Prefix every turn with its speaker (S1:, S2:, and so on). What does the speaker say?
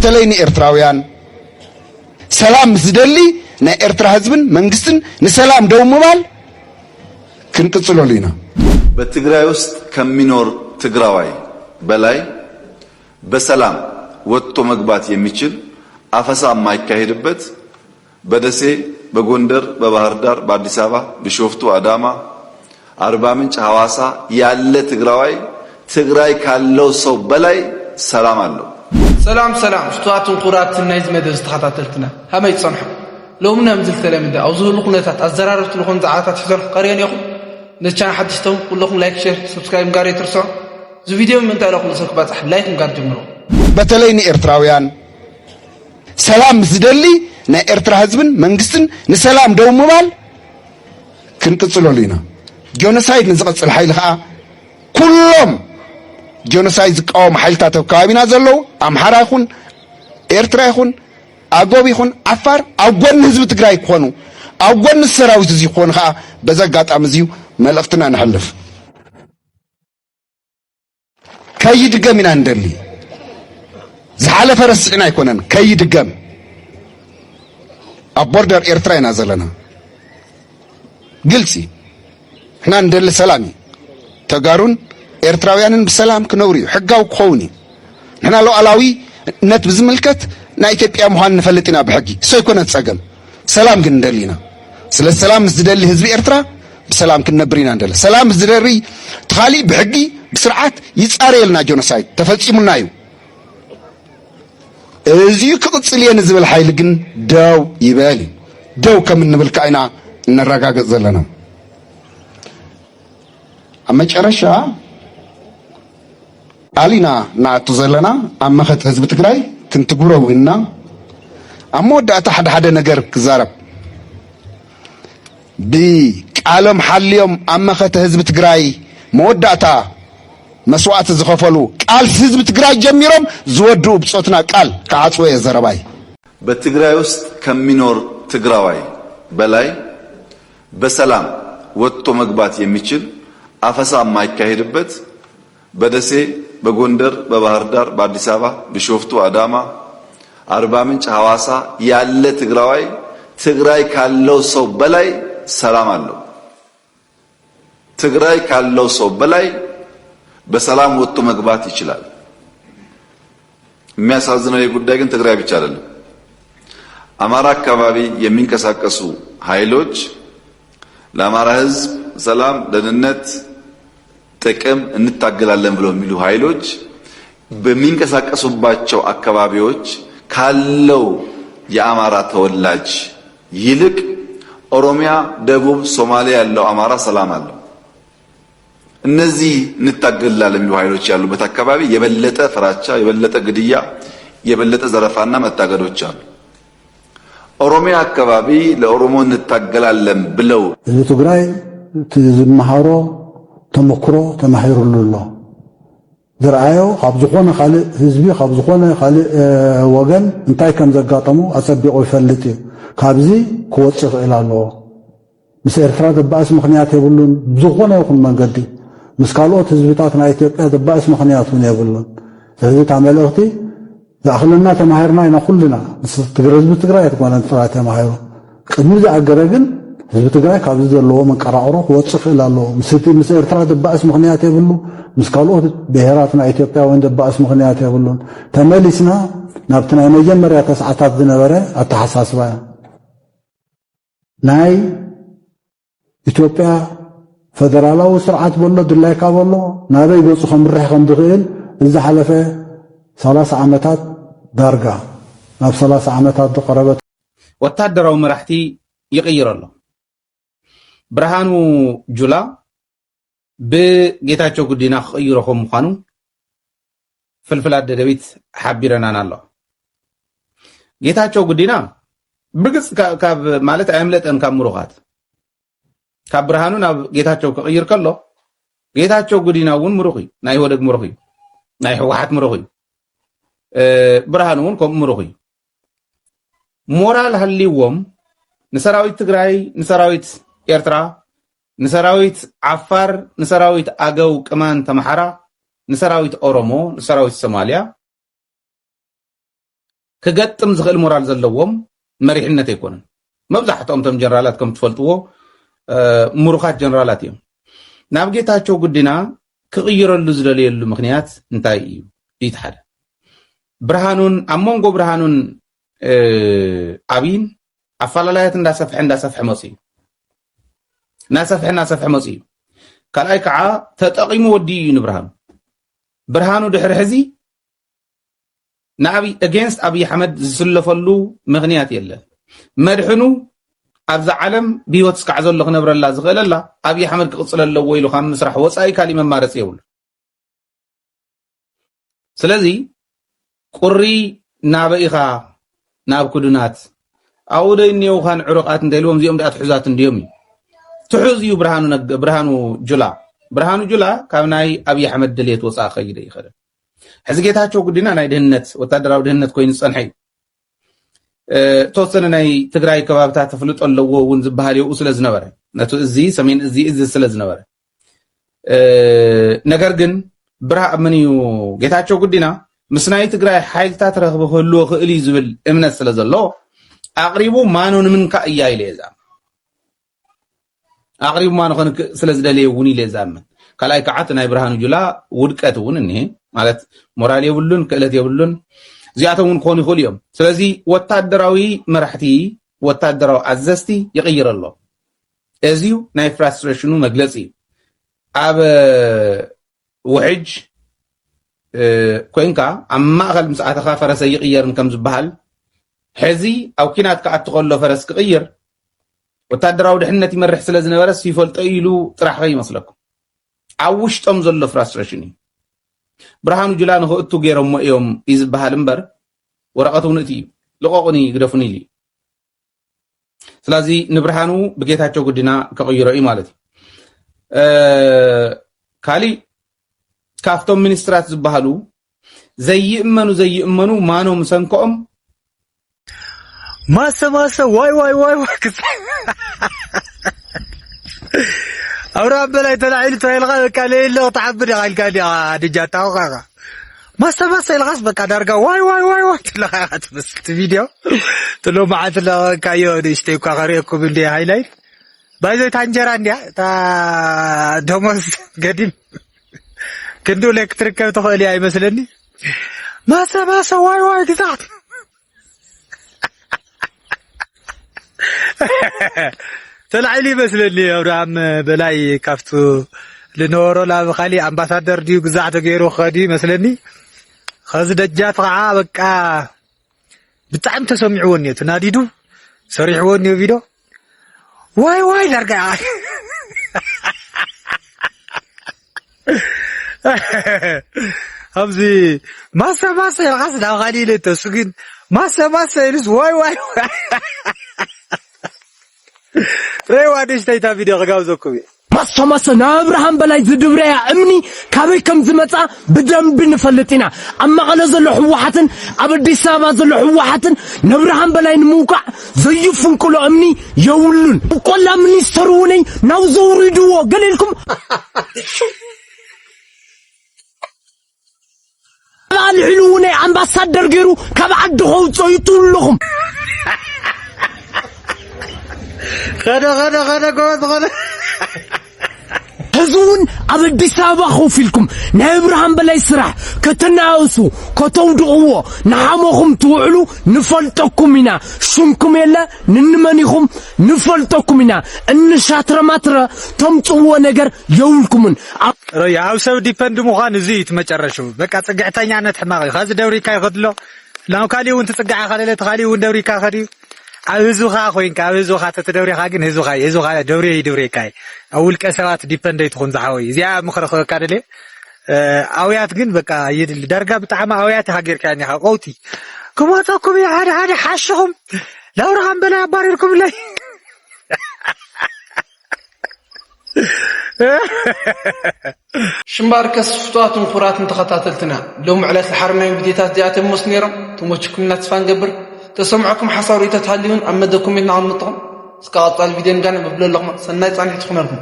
S1: بتلين إرتراويان سلام زدلي نا إرترا حزبن منجستن نسلام دوم مال كنقصلو لينا
S2: በትግራይ ውስጥ ከሚኖር ትግራዋይ በላይ በሰላም ወጥቶ መግባት የሚችል አፈሳ የማይካሄድበት በደሴ በጎንደር በባህር ዳር በአዲስ አበባ ቢሾፍቱ አዳማ አርባ ምንጭ ሐዋሳ ያለ ትግራዋይ ትግራይ ካለው ሰው በላይ ሰላም አለው።
S3: ሰላም ሽቷቱን ቁራት ናይዝ መደዝ ተኸታተልትና ሃመይ ጸንሑ ሎምና ምዝል ተለምደ አው ዝህሉ ኩነታት አዘራረቱ ለኹን ዛዓታት ሕዘር ቀሪያን ይኹን ነቻን ሓድሽቶም ኩልኹም ላይክ ሼር ሰብስክራይብ ጋር ይትርሶ እዚ ቪዲዮ ምን ታለኹም ሰክ ባጽሕ ላይክ ጋር ጀምሩ
S1: በተለይኒ ኤርትራውያን ሰላም ዝደሊ ና ኤርትራ ህዝብን መንግስትን ንሰላም ደው ምባል ክንቅጽሎሊና ጆኖሳይድ ንዝቀጽል ኃይል ኸዓ ኩሎም ጆኖሳይድ ዝቃወም ኃይልታት ከባቢና ዘለው አምሓራ ይኹን ኤርትራ ይኹን አጎብ ይኹን አፋር አጎን ህዝብ ትግራይ ኮኑ አጎን ሰራዊት እዚ ኮኑ ኸዓ በዘጋጣም እዚዩ መልእክትና ንሐልፍ ከይድገምና እንደሊ ዝሓለፈ ረስዕና ይኮነን ከይድገም ኣብ ቦርደር ኤርትራ ኢና ዘለና ግልጺ ሕና እንደሊ ሰላም ተጋሩን ኤርትራውያንን በሰላም ክነብሩ ሕጋው ክኾውኒ ሕና ሉዓላዊነት ብዝምልከት ናይ ኢትዮጵያ ምዃን ንፈልጥና ብሕጊ ሰይኮነ ፀገም ሰላም ግን እንደሊና ስለ ሰላም ዝደሊ ህዝቢ ኤርትራ በሰላም ክነብርና እንደለ ሰላም ዝደሪ ተኻሊ ብሕጊ ብስርዓት ይጻረየልና ጆኖሳይድ ተፈጺሙና እዩ እዚ ክቅጽል የን ዝብል ኃይል ግን ደው ይበል ደው ከም እንብል ካይና እንረጋገጽ ዘለና አመጨረሻ አሊና ናቱ ዘለና አመኸት ህዝብ ትግራይ ክንትጉረውና አሞዳታ ሓደ ነገር ክዛረብ بقالم حليوم أمخت حزب تግራይ መወዳእታ መስዋዕት ዝኸፈሉ ቃል ህዝብ ትግራይ ጀሚሮም ዝወዱ ብጾትና ቃል ከዓጽወ የዘረባይ
S2: በትግራይ ውስጥ ከሚኖር ትግራዋይ በላይ በሰላም ወጥቶ መግባት የሚችል አፈሳ የማይካሄድበት በደሴ በጎንደር በባህር ዳር በአዲስ አበባ ቢሾፍቱ አዳማ አርባ ምንጭ ሐዋሳ ያለ ትግራዋይ ትግራይ ካለው ሰው በላይ ሰላም አለው። ትግራይ ካለው ሰው በላይ በሰላም ወጥቶ መግባት ይችላል። የሚያሳዝነው የጉዳይ ግን ትግራይ ብቻ አይደለም። አማራ አካባቢ የሚንቀሳቀሱ ኃይሎች ለአማራ ህዝብ ሰላም፣ ደህንነት፣ ጥቅም እንታገላለን ብለው የሚሉ ኃይሎች በሚንቀሳቀሱባቸው አካባቢዎች ካለው የአማራ ተወላጅ ይልቅ ኦሮሚያ፣ ደቡብ፣ ሶማሊያ ያለው አማራ ሰላም አለው። እነዚህ እንታገላለን የሚሉ ኃይሎች ያሉበት አካባቢ የበለጠ ፍራቻ፣ የበለጠ ግድያ፣ የበለጠ ዘረፋና መታገዶች አሉ። ኦሮሚያ አካባቢ ለኦሮሞ እንታገላለን ብለው
S4: ትግራይ ዝመሃሮ ተመክሮ ተማሂሩሉ ዝረአዮ ካብ ዝኾነ ካልእ ህዝቢ ካብ ዝኾነ ካልእ ወገን እንታይ ከም ዘጋጠሙ አጸቢቆ ይፈልጥ ካብዚ ክወጽእ ይኽእል ኣለዎ ምስ ኤርትራ ዘባእስ ምኽንያት የብሉን ዝኾነ ይኹን መንገዲ ምስ ካልኦት ህዝብታት ናይ ኢትዮጵያ ዘባእስ ምኽንያት እውን የብሉን ስለዚ እታ መልእኽቲ ዝኣኽለና ተማሂርና ኢና ኩልና ምስ ህዝቢ ትግራይ ኣይትኮነን ጥራይ ተማሂሩ ቅድሚ ዝኣገረ ግን ህዝቢ ትግራይ ካብዚ ዘለዎ መንቀራቕሮ ክወጽእ ይኽእል ኣለዎ ምስ ኤርትራ ዘባእስ ምኽንያት የብሉ ምስ ካልኦት ብሄራት ናይ ኢትዮጵያ እውን ዘባእስ ምኽንያት የብሉን ተመሊስና ናብቲ ናይ መጀመርያ ተስዓታት ዝነበረ ኣተሓሳስባ ናይ ኢትዮጵያ ፌደራላዊ ስርዓት በሎ ድላይካ በሎ ናበይ ገጹ ከምርሕ ከም ዝኽእል እዚ ሓለፈ 30 ዓመታት ዳርጋ ናብ 30 ዓመታት ዝቐረበት
S5: ወታደራዊ መራሕቲ ይቕይር ኣሎ ብርሃኑ ጁላ ብጌታቸው ጉዲና ክቕይሮ ከም ምዃኑ ፍልፍል ደደቢት ሓቢረናን ኣሎ ጌታቸው ጉዲና ብግጽ ካብ ማለት ኣይምለጠን ካብ ምሩኻት ካብ ብርሃኑ ናብ ጌታቸው ክቕይር ከሎ ጌታቸው ጉዲና እውን ምሩኽ እዩ ናይ ወደግ ምሩኽ እዩ ናይ ህወሓት ምሩኽ እዩ ብርሃኑ እውን ከም ምሩኽ እዩ ሞራል ሃልይዎም ንሰራዊት ትግራይ ንሰራዊት ኤርትራ ንሰራዊት ዓፋር ንሰራዊት አገው ቅማን ተማሓራ ንሰራዊት ኦሮሞ ንሰራዊት ሶማሊያ ክገጥም ዝኽእል ሞራል ዘለዎም መሪሕነት ኣይኮነን መብዛሕትኦም ቶም ጀነራላት ከም ትፈልጥዎ ሙሩኻት ጀነራላት እዮም ናብ ጌታቸው ጉዲና ክቕይረሉ ዝደልየሉ ምኽንያት እንታይ እዩ እቲ ሓደ ብርሃኑን ኣሞንጎ ብርሃኑን ኣብይን ኣፈላላያት እንዳሰፍሐ መጽዩ ናሰፍሐ መጽዩ ካልኣይ ከዓ ተጠቂሙ ወዲ እዩ ብርሃኑ ድሕሪ ሕዚ ንኣብይ against ኣብይ ኣሕመድ ዝስለፈሉ ምኽንያት የለን መድሕኑ ኣብዛ ዓለም ብህይወት ስካዕ ዘሎ ክነብረላ ዝኽእለላ ኣብይ ኣሕመድ ክቕፅል ኣለዎ ኢሉ ካብ ምስራሕ ወፃኢ ካሊእ መማረፂ የብሉ ስለዚ ቁሪ ናበኢኻ ናብ ኩድናት ኣውደይኒውኻን ዕሩቃት እንተኢልዎም እዚኦም ዳኣ ትሑዛት እንድዮም እዩ ትሑዝ እዩ ብርሃኑ ጁላ ካብ ናይ ኣብይ ኣሕመድ ድሌት ወፃኢ ኸይደ ይኽእል ሕዚ ጌታቸው ጉዲና ናይ ድህነት ወታደራዊ ድህነት ኮይኑ ዝፀንሐ እዩ ተወሰነ ናይ ትግራይ ከባብታት ተፍልጦ ኣለዎ እውን ዝበሃል የኡ ስለ ዝነበረ ነቲ እዚ ሰሜን እዚ ስለ ዝነበረ ነገር ግን ምን እዩ ጌታቸው ጉዲና ምስ ናይ ትግራይ ሓይልታት ረኽቢ ክህልዎ ክእል እዩ ዝብል እምነት ስለ ዘሎ ኣቕሪቡ ማኖ ንምንካእ እያ ኢለ የዛም ኣቕሪቡ ማኖ ስለ ዝደለየ እውን ኢለ የዛምን ካልኣይ ከዓ ናይ ብርሃኑ ጁላ ውድቀት እውን እኒሄ ማለት ሞራል የብሉን ክእለት የብሉን እዚኣቶም እውን ክኾኑ ይኽእሉ እዮም ስለዚ ወታደራዊ መራሕቲ ወታደራዊ ኣዘዝቲ ይቕይር ኣሎ እዚዩ ናይ ፍራስትሬሽኑ መግለፂ እዩ ኣብ ውሕጅ ኮንካ ኣብ ማእኸል ምስ ኣተኻ ፈረሰ ይቕየርን ከም ዝበሃል ሕዚ ኣብ ኩናት ከኣቱ ከሎ ፈረስ ክቕይር ወታደራዊ ድሕነት ይመርሕ ስለ ዝነበረ ይፈልጦ ኢሉ ጥራሕ ይመስለኩም ኣብ ውሽጦም ዘሎ ፍራስትሬሽን እዩ ብርሃኑ ጁላ ንኽእቱ ገይሮሞ እዮም እዩ ዝበሃል እምበር ወረቐት እውነት እዩ ልቆቑኒ ግደፉኒ ኢሉ ስለዚ ንብርሃኑ ብጌታቸው ጉዲና ከቕይሮ እዩ ማለት እዩ ካሊእ ካፍቶም ሚኒስትራት ዝበሃሉ ዘይእመኑ ማኖም ሰንከኦም
S6: ማሰ ዋይ أورام بلا يتلعيل تايلغا كان يلو تعبر يا الكادي دجاتا وغا ما يلغاس بقى دارغا واي تلغات بس الفيديو تلو معت لا كايو ديشتي كاغريكو بلدي هايلايت بايزو تانجرا انديا تا دومس قديم كندو الكتريك تخولي اي مسلني ما واي كذا طلع لي مسلني أورام بلاي كافتو لنورو لا بخالي أمباسادر ديو قزعتو غيرو خدي مسلني خز دجات قعا بقى بتعم تسمعوني تناديدو صريحوني فيديو واي لرقا همزي ماسا يلغاس دا غالي لتسوقين ماسا يلس واي ريوادش تايتا فيديو غاوزوكم
S7: ماسا نابراهام بلاي زدبريا امني كابي كم زمصا بدنب نفلطينا اما على زلو حوحاتن ابدي سابا زلو حوحاتن نابراهام بلاي نموقع زيفنكلو امني يولون كولا منستر وني ناو زوريدو قليلكم الحلوني امباسادر غيرو كبعد خوصو يطلهم غدا هزون أبدي سابا خوفيلكم نابراهام بلاي سرح كتناوسو كتودعوا نعمهم توعلو نفلتكم منا شنكم يلا ننمانيهم نفلتكم منا ان شاتر ماتر تمطوا نجر يولكمن
S6: يا اوسو ديبند مخان زيت مچرشو بقى صقعتانيا نتحماقي خاز دوريكا يخدلو لاو كالي وانت صقع خالله تخالي وان دوريكا خدي أوزوها خوين كأوزوها تتدوري خاجن هزوها دوري كاي أول كسرات ديبنديت خون زحوي زيا مخرخ كارلي أويات جن بكا يد الدرجة بتاعما أويات هاجر كاني هاقوتي كم تاكم يا هذا حشهم لو رهم بلا باريركم لي
S3: شمباركس فتوات قرات تخطاتلتنا لو معلات الحرمين بديتات ديات مسنيرم تموتكم لا تفان قبر تسمعكم حصاري تتهليون أمدكم من عم نطعم سكاطال الفيديو كان ببلغ سنة ثانية تخمركم